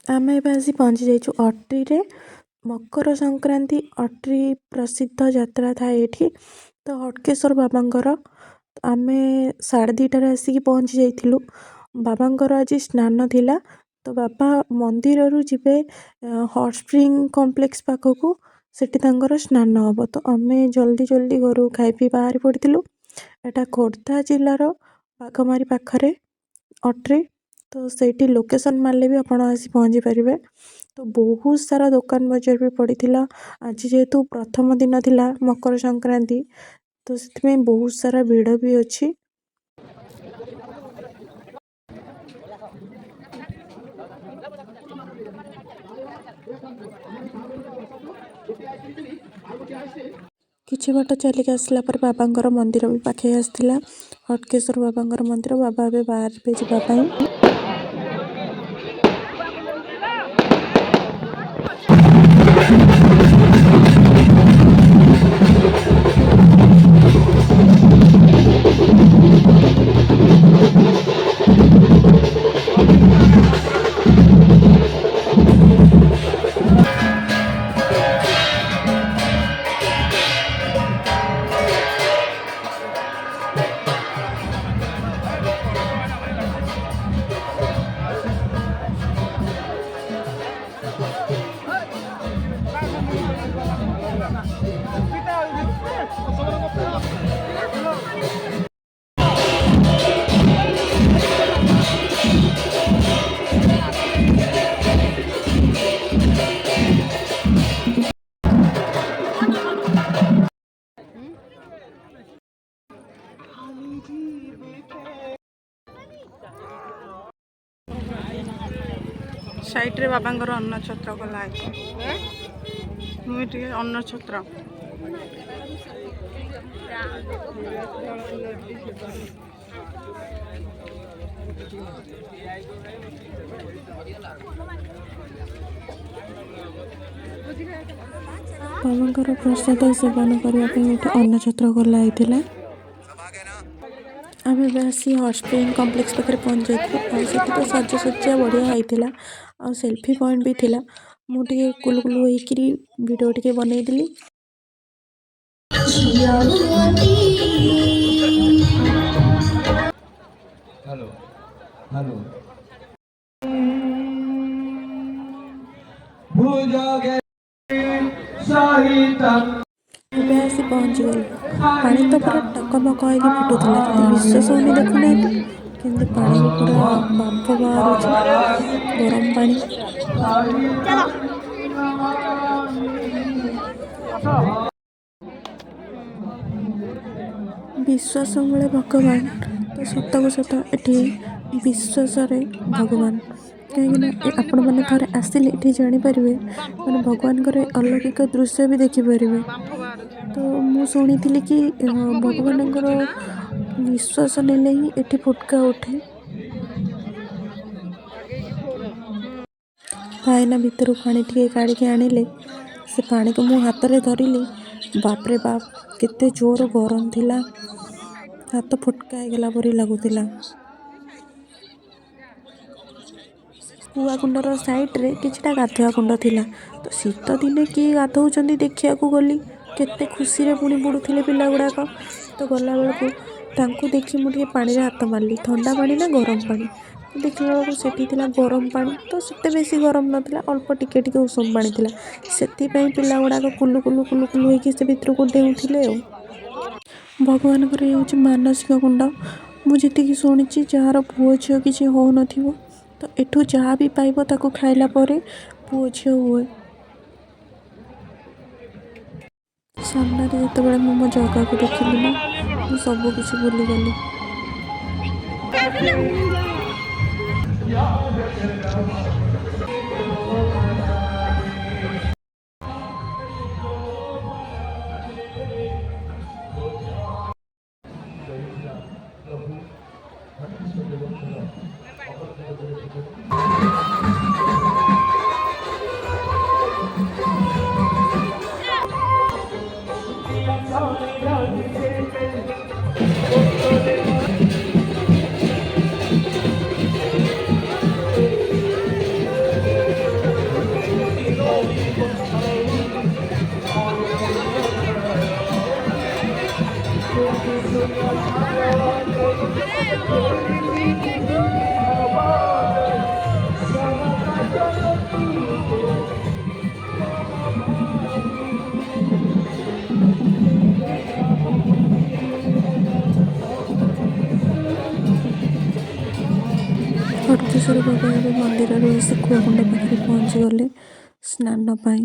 ଆମେ ଏବେ ଆସି ପହଞ୍ଚି ଯାଇଛୁ ଅଟ୍ରିରେ। ମକର ସଂକ୍ରାନ୍ତି ଅଟ୍ରି ପ୍ରସିଦ୍ଧ ଯାତ୍ରା ଥାଏ ଏଠି। ତ ହଟକେଶ୍ୱର ବାବାଙ୍କର ଆମେ 2:30ରେ ଆସିକି ପହଞ୍ଚି ଯାଇଥିଲୁ। ବାବାଙ୍କର ଆଜି ସ୍ନାନ ଥିଲା। ତ ବାବା ମନ୍ଦିରରୁ ଯିବେ ହଟ୍ ସ୍ପ୍ରିଙ୍ଗ କମ୍ପ୍ଲେକ୍ସ ପାଖକୁ, ସେଠି ତାଙ୍କର ସ୍ନାନ ହେବ। ତ ଆମେ ଜଲ୍ଦି ଘରୁ ଖାଇ ପିଇ ବାହାରି ପଡ଼ିଥିଲୁ। ଏଟା ଖୋର୍ଦ୍ଧା ଜିଲ୍ଲାର ବାଘମାରୀ ପାଖରେ ଅଟ୍ରି। ତ ସେଇଠି ଲୋକେସନ୍ ମାରିଲେ ବି ଆପଣ ଆସି ପହଞ୍ଚି ପାରିବେ। ତ ବହୁତ ସାରା ଦୋକାନ ବଜାର ବି ପଡ଼ିଥିଲା। ଆଜି ଯେହେତୁ ପ୍ରଥମ ଦିନ ଥିଲା ମକର ସଂକ୍ରାନ୍ତି, ତ ସେଥିପାଇଁ ବହୁତ ସାରା ଭିଡ଼ ବି ଅଛି। କିଛି ବାଟ ଚାଲିକି ଆସିଲା ପରେ ବାବାଙ୍କର ମନ୍ଦିର ବି ପାଖେଇ ଆସିଥିଲା, ହଟକେଶ୍ୱର ବାବାଙ୍କର ମନ୍ଦିର। ବାବା ଏବେ ବାହାରିବେ ଯିବା ପାଇଁ। ସାଇଟ୍ରେ ବାବାଙ୍କର ଅନ୍ନଛତ୍ର ଖୋଲା ହେଇଛି। ମୁଁ ଟିକେ ଅନ୍ନଛତ୍ର ବାବାଙ୍କର ପ୍ରସାଦ ସେବନ କରିବା ପାଇଁ ଏଠି ଅନ୍ନଛତ୍ର ଖୋଲା ହେଇଥିଲା। ଆମେ ଏବେ ଆସି ହଟ୍ ସ୍ପ୍ରିଙ୍ଗ କମ୍ପ୍ଲେକ୍ସ ପାଖରେ ପହଞ୍ଚି ଯାଇଥିଲୁ। ଆଉ ସେଠି ତ ସାଜସଜ୍ଜା ବଢ଼ିଆ ହେଇଥିଲା, ଆଉ ସେଲ୍ଫି ପଏଣ୍ଟ ବି ଥିଲା। ମୁଁ ଟିକେ କୁଲୁକୁଲୁ ହେଇକିରି ଭିଡ଼ିଓ ଟିକେ ବନେଇଥିଲି। ଏବେ ଆସି ପହଞ୍ଚିଗଲୁ। ପାଣି ତ ପୁରା ଟକମକ ହେଇକି ଫୁଟୁଥିଲା, କିନ୍ତୁ ବିଶ୍ୱାସ ହଉନି, ଦେଖୁନାହାନ୍ତି କେମିତି ପାଣିରୁ ପୁରା ବାମ୍ଫ ବାହାରୁଛି, ଗରମ ପାଣି। ବିଶ୍ୱାସ ମିଳେ ଭଗବାନ, ତ ସତକୁ ସତ ଏଠି ବିଶ୍ୱାସରେ ଭଗବାନ। କାହିଁକିନା ଆପଣମାନେ ଥରେ ଆସିଲେ ଏଠି ଜାଣିପାରିବେ, ମାନେ ଭଗବାନଙ୍କର ଅଲୌକିକ ଦୃଶ୍ୟ ବି ଦେଖିପାରିବେ। ତ ମୁଁ ଶୁଣିଥିଲି କି ଭଗବାନଙ୍କର ନିଶ୍ୱାସ ନେଲେ ହିଁ ଏଠି ଫୁଟକା ଉଠେ। ଭାଇନା ଭିତରୁ ପାଣି ଟିକେ କାଢ଼ିକି ଆଣିଲେ। ସେ ପାଣିକୁ ମୁଁ ହାତରେ ଧରିଲି। ବାପରେ ବାପ, କେତେ ଜୋର ଗରମ ଥିଲା, ହାତ ଫୁଟକା ହେଇଗଲା ପରି ଲାଗୁଥିଲା। କୁଆକୁଣ୍ଡର ସାଇଡ଼୍ରେ କିଛିଟା ଗାଧୁଆ କୁଣ୍ଡ ଥିଲା। ତ ଶୀତ ଦିନେ କିଏ ଗାଧଉଛନ୍ତି ଦେଖିବାକୁ ଗଲି। କେତେ ଖୁସିରେ ପୁଣି ବୁଡ଼ୁଥିଲେ ପିଲା ଗୁଡ଼ାକ। ତ ଗଲାବେଳକୁ ତାଙ୍କୁ ଦେଖି ମୁଁ ଟିକେ ପାଣିରେ ହାତ ମାରିଲି। ଥଣ୍ଡା ପାଣି ନା ଗରମ ପାଣି? ଦେଖିଲା ବେଳକୁ ସେଠି ଥିଲା ଗରମ ପାଣି। ତ ସେତେ ବେଶୀ ଗରମ ନଥିଲା, ଅଳ୍ପ ଟିକେ ଉଷୁମ ପାଣି ଥିଲା। ସେଥିପାଇଁ ପିଲା ଗୁଡ଼ାକ କୁଲୁକୁଲୁ ହେଇକି ସେ ଭିତରକୁ ଡେଉଁଥିଲେ। ଆଉ ଭଗବାନଙ୍କର ଇଏ ହେଉଛି ମାନସିକ କୁଣ୍ଡ। ମୁଁ ଯେତିକି ଶୁଣିଛି, ଯାହାର ପୁଅ ଝିଅ କିଛି ହେଉନଥିବ, ତ ଏଠୁ ଯାହା ବି ପାଇବ ତାକୁ ଖାଇଲା ପରେ ପୁଅ ଝିଅ ହୁଏ। ସାମ୍ନାରେ ଯେତେବେଳେ ମୁଁ ମୋ ଜଗାକୁ ଦେଖିଲି ନା, ମୁଁ ସବୁ କିଛି ଭୁଲିଗଲି। ହଟକେଶ୍ୱର ବାବା ଏବେ ମନ୍ଦିରରୁ ଆସି କୂଅକୁଣ୍ଡ ପାଖରେ ପହଞ୍ଚିଗଲେ ସ୍ନାନ ପାଇଁ।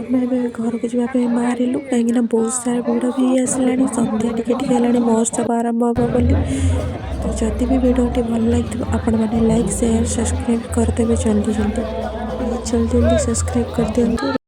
ଆମେ ଏବେ ଘରକୁ ଯିବା ପାଇଁ ବାହାରିଲୁ, କାହିଁକିନା ବହୁତ ସାରା ଭିଡ଼ ବି ଆସିଲାଣି, ସନ୍ଧ୍ୟା ଟିକେ ଟିକେ ହେଲାଣି, ମହୋତ୍ସବ ଆରମ୍ଭ ହେବ ବୋଲି। ତ ଯଦି ବି ଭିଡ଼ିଓଟି ଭଲ ଲାଗିଥିବ ଆପଣମାନେ ଲାଇକ୍ ସେୟାର ସବସ୍କ୍ରାଇବ୍ କରିଦେବେ ଜଲ୍ଦି ଜଲ୍ଦି ସବସ୍କ୍ରାଇବ୍ କରିଦିଅନ୍ତୁ।